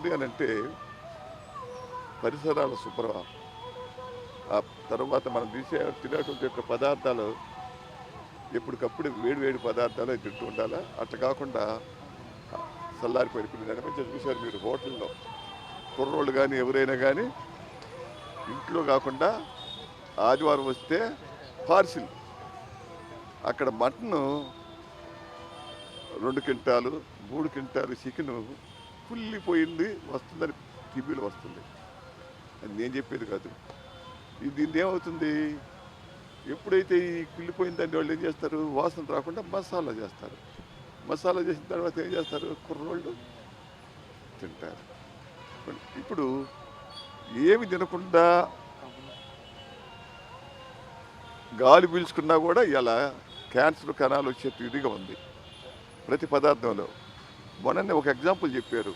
ఎందుకని అని అంటే పరిసరాల శుభ్రం, ఆ తర్వాత మనం తినేటువంటి యొక్క పదార్థాలు ఎప్పటికప్పుడు వేడి వేడి పదార్థాలు తింటూ ఉండాలా. అట్లా కాకుండా చల్లారిపోయిన ఇప్పుడు నేను మంచిగా చూశారు మీరు హోటల్లో కుర్రోళ్ళు కానీ ఎవరైనా కానీ ఇంట్లో కాకుండా ఆదివారం వస్తే పార్సిల్ అక్కడ మటన్ 2 క్వింటాలు 3 క్వింటాలు చికెన్ కుళ్ళిపోయింది వస్తుందని టీవీలో వస్తుంది. అది నేను చెప్పేది కాదు. దీన్ని ఏమవుతుంది, ఎప్పుడైతే ఈ కుళ్ళిపోయిందని వాళ్ళు ఏం చేస్తారు, వాసన రాకుండా మసాలా చేస్తారు. మసాలా చేసిన తర్వాత ఏం చేస్తారు, కుర్రోళ్ళు తింటారు. ఇప్పుడు ఏమి తినకుండా గాలి పీల్చుకున్నా కూడా ఇలా క్యాన్సర్ కణాలు వచ్చే ఇదిగా ఉంది ప్రతి పదార్థంలో. మొన్ననే ఒక ఎగ్జాంపుల్ చెప్పారు,